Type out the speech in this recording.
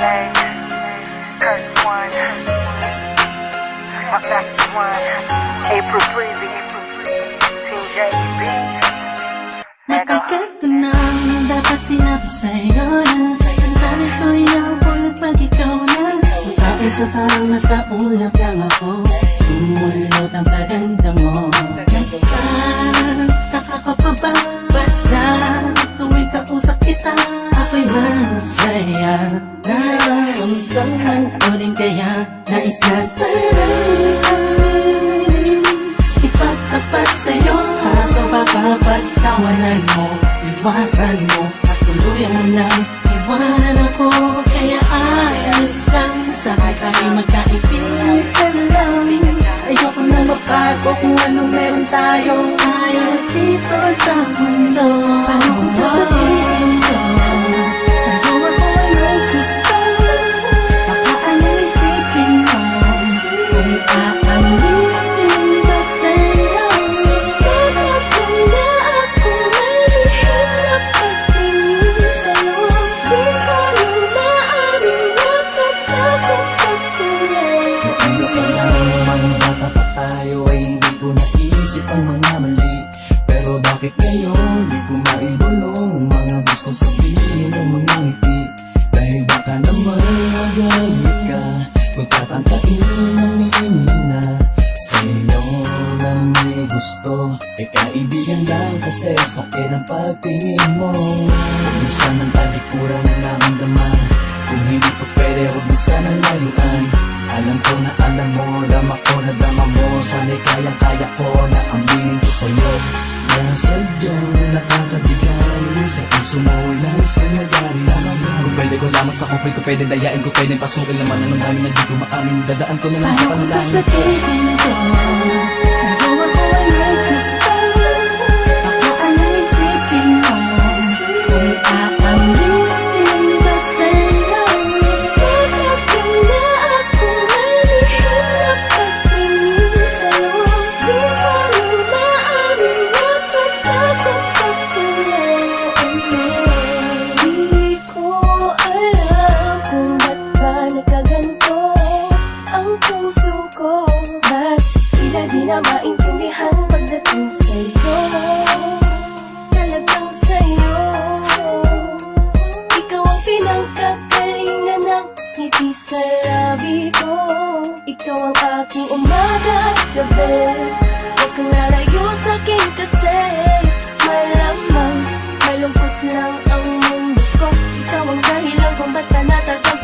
Late, Kurt One, Master One, April Breezy, Team JB. Matagal ko nang dapat sinabi sa'yo na ang dami ko inaupulog pag ikaw na magkaisa parang nasa ulap lang ako umulutang sa ganda mo. Taka ka pa ba? Ba't sa tuwing kausap kita ako'y masaya? Nararamdaman ko rin kaya nais na sa'yo ipagtapat sa'yo. Kaso baka pagtawanan mo, iwasan mo at tuluyan mo nang iwanan ako. Kaya ayos lang, sakay tayo magkaibigan lang. Ayoko na mabago kung anong meron tayo ayaw dito sa mundo. Paano kung sasabihin ko sa'yo ako ay may gusto? Baka anong isipin mo kung aaminin ba sa'yo? Bakit kaya ako may lihim na pagtingin sa'yo? Di ko yung maaaring natatakot pagtuloy. Ano ka lang, mga bata pa tayo ay hindi ko naisip ang mga mali. Pero bakit ngayon di ko maibulong ang mga gustong sabihin ng mga ngiti? Dahil baka naman magalit ka kung tatangkain ang na sa'yo na may gusto. E kaibigan lang kasi sakit ang pagtingin mo. Minsan ang talikuran na naramdaman, kung hindi pa pwede huwag mo sanang layuan. Alam ko na alam mo, dama ko na dama mo. Sana'y kayang-kaya ko na aminin ko sa'yo na sadyang nakakabigay sa puso mo ay nais kang nagari. Kung pwede ko lamang sa kupil ko, pwede dayain ko, pwede pasukin naman ang dami na di ko maamin. Dadaan ko na lang sa Paano kung panalangin. sasabihin ko sa'yo ako ay may gusto? Baka anong isipin mo kung aaminin ba sa'yo? Bakit kaya ako may lihim na pagtingin sa'yo? Di ko yung maaaring natatakot pagtuloy mo. Di ko alam kung ba't ba nagkaganto ang puso ko. Ba't tila di na maintindihan pagdating sa'yo? Talagang sa'yo ikaw ang pinagkakalingan ng ngiti sa labi ko. Ikaw ang aking umaga at gabi. Huwag kang lalayo sa'kin kasi malamang malungkot lang ang mundo ko. Ikaw ang dahilan kung ba't panatag ang